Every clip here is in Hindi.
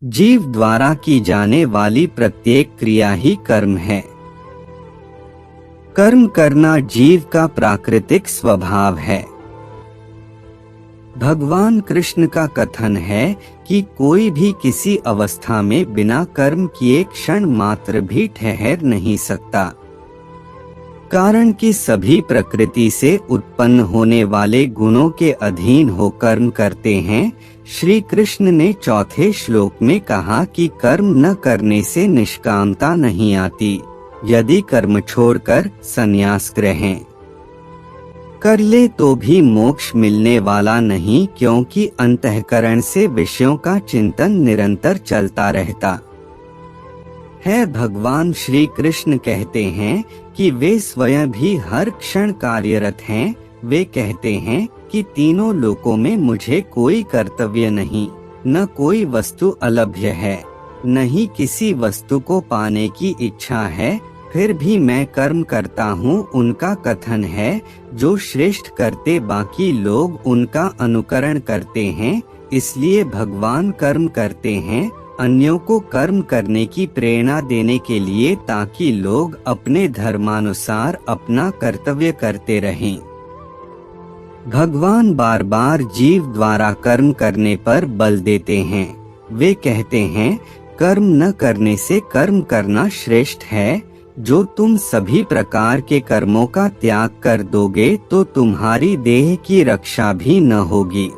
जीव द्वारा की जाने वाली प्रत्येक क्रिया ही कर्म है। कर्म करना जीव का प्राकृतिक स्वभाव है। भगवान कृष्ण का कथन है कि कोई भी किसी अवस्था में बिना कर्म किए क्षण मात्र भी ठहर नहीं सकता, कारण कि सभी प्रकृति से उत्पन्न होने वाले गुणों के अधीन हो कर्म करते हैं। श्री कृष्ण ने चौथे श्लोक में कहा कि कर्म न करने से निष्कामता नहीं आती, यदि कर्म छोड़कर संन्यास ग्रहण कर ले तो भी मोक्ष मिलने वाला नहीं, क्योंकि अंतःकरण से विषयों का चिंतन निरंतर चलता रहता है। भगवान श्री कृष्ण कहते हैं कि वे स्वयं भी हर क्षण कार्यरत हैं। वे कहते हैं कि तीनों लोकों में मुझे कोई कर्तव्य नहीं, न कोई वस्तु अलभ्य है, न ही किसी वस्तु को पाने की इच्छा है, फिर भी मैं कर्म करता हूँ। उनका कथन है, जो श्रेष्ठ करते बाकी लोग उनका अनुकरण करते हैं, इसलिए भगवान कर्म करते हैं अन्यों को कर्म करने की प्रेरणा देने के लिए, ताकि लोग अपने धर्मानुसार अपना कर्तव्य करते रहें। भगवान बार बार जीव द्वारा कर्म करने पर बल देते हैं। वे कहते हैं, कर्म न करने से कर्म करना श्रेष्ठ है। जो तुम सभी प्रकार के कर्मों का त्याग कर दोगे तो तुम्हारी देह की रक्षा भी न होगी।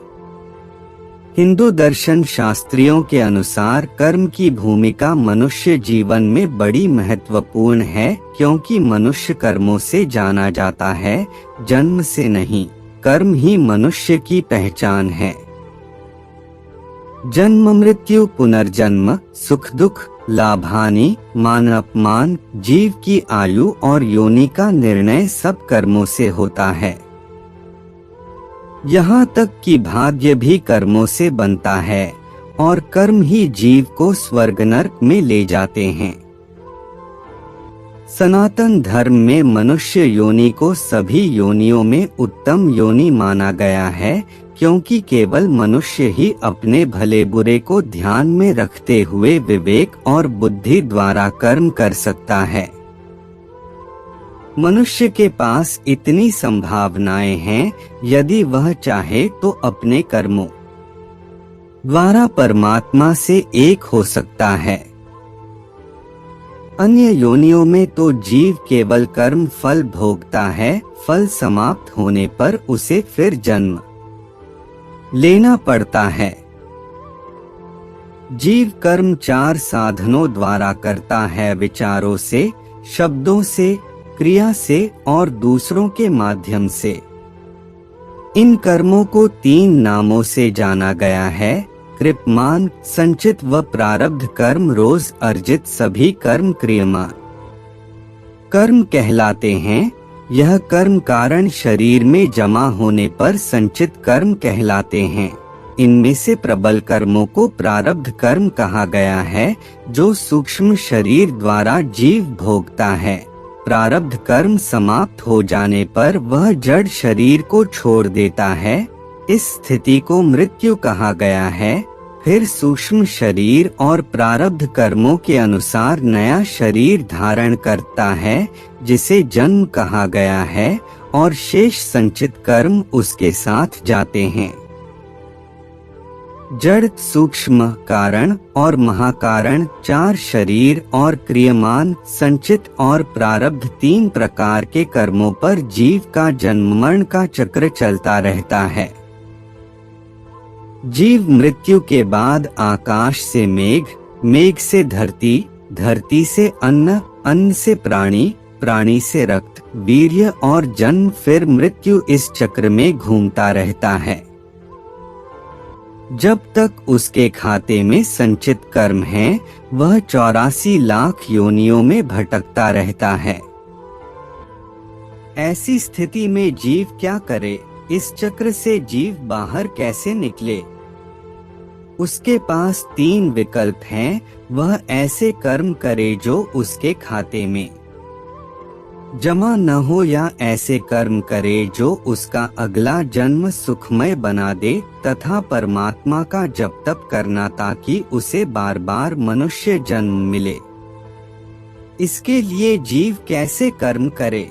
हिंदू दर्शन शास्त्रियों के अनुसार कर्म की भूमिका मनुष्य जीवन में बड़ी महत्वपूर्ण है, क्योंकि मनुष्य कर्मों से जाना जाता है, जन्म से नहीं। कर्म ही मनुष्य की पहचान है। जन्म मृत्यु पुनर्जन्म, सुख दुख, लाभ हानि, मान अपमान, जीव की आयु और योनि का निर्णय सब कर्मों से होता है। यहाँ तक कि भाग्य भी कर्मों से बनता है, और कर्म ही जीव को स्वर्ग नरक में ले जाते हैं। सनातन धर्म में मनुष्य योनि को सभी योनियों में उत्तम योनि माना गया है, क्योंकि केवल मनुष्य ही अपने भले बुरे को ध्यान में रखते हुए विवेक और बुद्धि द्वारा कर्म कर सकता है। मनुष्य के पास इतनी संभावनाएं हैं, यदि वह चाहे तो अपने कर्मों द्वारा परमात्मा से एक हो सकता है। अन्य योनियों में तो जीव केवल कर्म फल भोगता है। फल समाप्त होने पर उसे फिर जन्म लेना पड़ता है। जीव कर्म 4 साधनों द्वारा करता है, विचारों से, शब्दों से, क्रिया से और दूसरों के माध्यम से। इन कर्मों को 3 नामों से जाना गया है, कृपमान, संचित व प्रारब्ध कर्म। रोज अर्जित सभी कर्म क्रियमान कर्म कहलाते हैं। यह कर्म कारण शरीर में जमा होने पर संचित कर्म कहलाते हैं। इनमें से प्रबल कर्मों को प्रारब्ध कर्म कहा गया है, जो सूक्ष्म शरीर द्वारा जीव भोगता है। प्रारब्ध कर्म समाप्त हो जाने पर वह जड़ शरीर को छोड़ देता है। इस स्थिति को मृत्यु कहा गया है। फिर सूक्ष्म शरीर और प्रारब्ध कर्मों के अनुसार नया शरीर धारण करता है, जिसे जन्म कहा गया है, और शेष संचित कर्म उसके साथ जाते हैं। जड़, सूक्ष्म, कारण और महाकारण 4 शरीर और क्रियमान, संचित और प्रारब्ध 3 प्रकार के कर्मों पर जीव का जन्म मरण का चक्र चलता रहता है। जीव मृत्यु के बाद आकाश से मेघ, मेघ से धरती, धरती से अन्न, अन्न से प्राणी, प्राणी से रक्त, वीर्य और जन्म, फिर मृत्यु, इस चक्र में घूमता रहता है। जब तक उसके खाते में संचित कर्म है, वह 84 लाख योनियों में भटकता रहता है। ऐसी स्थिति में जीव क्या करे? इस चक्र से जीव बाहर कैसे निकले? उसके पास 3 विकल्प हैं। वह ऐसे कर्म करे जो उसके खाते में जमा न हो या ऐसे कर्म करे जो उसका अगला जन्म सुखमय बना दे, तथा परमात्मा का जप तप करना ताकि उसे बार बार मनुष्य जन्म मिले। इसके लिए जीव कैसे कर्म करे,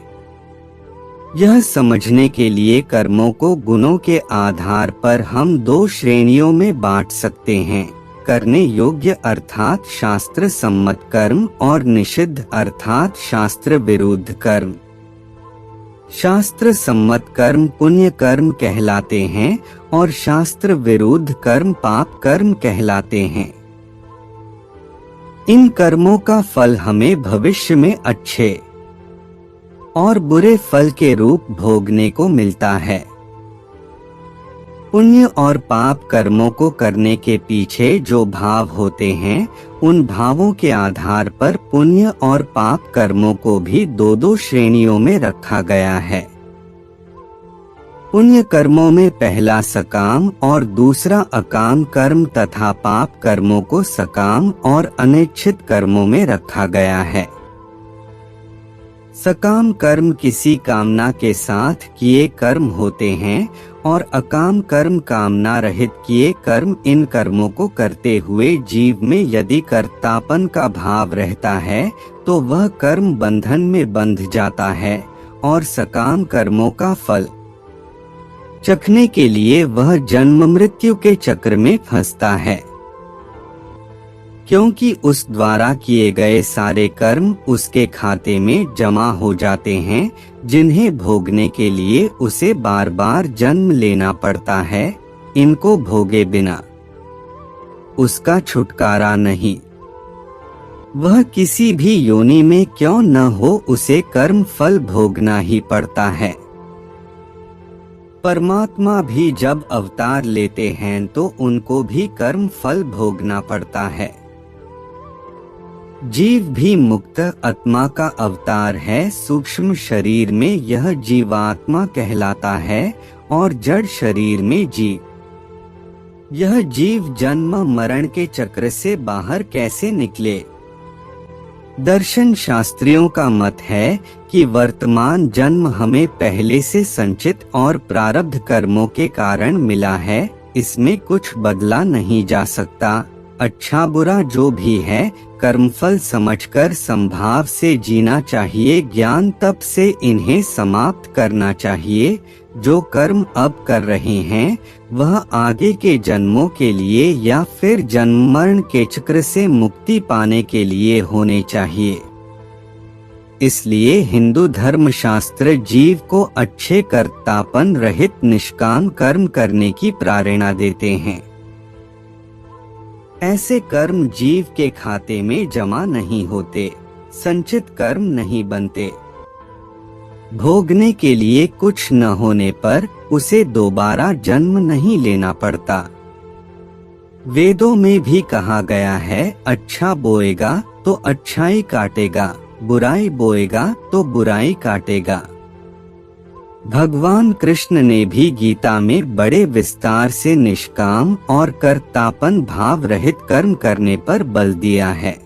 यह समझने के लिए कर्मों को गुणों के आधार पर हम दो श्रेणियों में बांट सकते हैं: करने योग्य अर्थात शास्त्र सम्मत कर्म और निषिद्ध अर्थात शास्त्र विरुद्ध कर्म। शास्त्र सम्मत कर्म पुण्य कर्म कहलाते हैं और शास्त्र विरुद्ध कर्म पाप कर्म कहलाते हैं। इन कर्मों का फल हमें भविष्य में अच्छे और बुरे फल के रूप भोगने को मिलता है। पुण्य और पाप कर्मों को करने के पीछे जो भाव होते हैं, उन भावों के आधार पर पुण्य और पाप कर्मों को भी दो दो श्रेणियों में रखा गया है। पुण्य कर्मों में पहला सकाम और दूसरा अकाम कर्म तथा पाप कर्मों को सकाम और अनिच्छित कर्मों में रखा गया है। सकाम कर्म किसी कामना के साथ किए कर्म होते हैं और अकाम कर्म कामना रहित किए कर्म। इन कर्मों को करते हुए जीव में यदि कर्तापन का भाव रहता है तो वह कर्म बंधन में बंध जाता है और सकाम कर्मों का फल चखने के लिए वह जन्म मृत्यु के चक्र में फंसता है, क्योंकि उस द्वारा किए गए सारे कर्म उसके खाते में जमा हो जाते हैं, जिन्हें भोगने के लिए उसे बार बार जन्म लेना पड़ता है। इनको भोगे बिना उसका छुटकारा नहीं। वह किसी भी योनि में क्यों न हो, उसे कर्म फल भोगना ही पड़ता है। परमात्मा भी जब अवतार लेते हैं तो उनको भी कर्म फल भोगना पड़ता है। जीव भी मुक्त आत्मा का अवतार है। सूक्ष्म शरीर में यह जीवात्मा कहलाता है और जड़ शरीर में जीव। यह जीव जन्म मरण के चक्र से बाहर कैसे निकले? दर्शन शास्त्रियों का मत है कि वर्तमान जन्म हमें पहले से संचित और प्रारब्ध कर्मों के कारण मिला है, इसमें कुछ बदला नहीं जा सकता। अच्छा बुरा जो भी है, कर्मफल समझकर संभाव से जीना चाहिए। ज्ञान तप से इन्हें समाप्त करना चाहिए। जो कर्म अब कर रहे हैं वह आगे के जन्मों के लिए या फिर जन्म मरण के चक्र से मुक्ति पाने के लिए होने चाहिए। इसलिए हिंदू धर्म शास्त्र जीव को अच्छे कर्तापन रहित निष्काम कर्म करने की प्रेरणा देते हैं। ऐसे कर्म जीव के खाते में जमा नहीं होते, संचित कर्म नहीं बनते। भोगने के लिए कुछ न होने पर उसे दोबारा जन्म नहीं लेना पड़ता। वेदों में भी कहा गया है, अच्छा बोएगा तो अच्छाई काटेगा, बुराई बोएगा तो बुराई काटेगा। भगवान कृष्ण ने भी गीता में बड़े विस्तार से निष्काम और कर्तापन भाव रहित कर्म करने पर बल दिया है।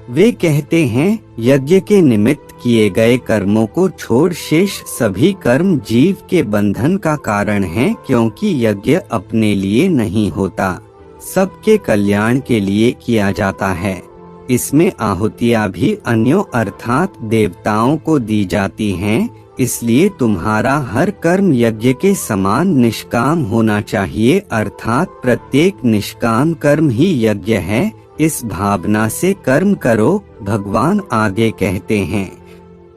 वे कहते हैं, यज्ञ के निमित्त किए गए कर्मों को छोड़ शेष सभी कर्म जीव के बंधन का कारण हैं, क्योंकि यज्ञ अपने लिए नहीं होता, सबके कल्याण के लिए किया जाता है। इसमें आहुतियां भी अन्यों अर्थात देवताओं को दी जाती हैं। इसलिए तुम्हारा हर कर्म यज्ञ के समान निष्काम होना चाहिए, अर्थात प्रत्येक निष्काम कर्म ही यज्ञ है। इस भावना से कर्म करो। भगवान आगे कहते हैं,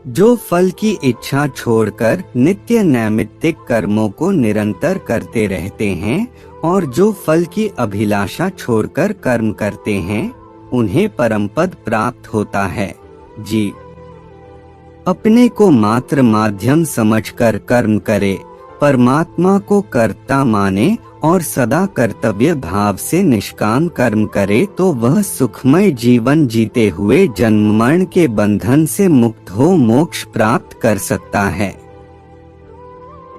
जो फल की इच्छा छोड़कर नित्य नैमित्तिक कर्मों को निरंतर करते रहते हैं और जो फल की अभिलाषा छोड़कर कर्म करते हैं, उन्हें परमपद प्राप्त होता है। जी अपने को मात्र माध्यम समझकर कर्म करे, परमात्मा को कर्ता माने और सदा कर्तव्य भाव से निष्काम कर्म करे तो वह सुखमय जीवन जीते हुए जन्म मरण के बंधन से मुक्त हो मोक्ष प्राप्त कर सकता है।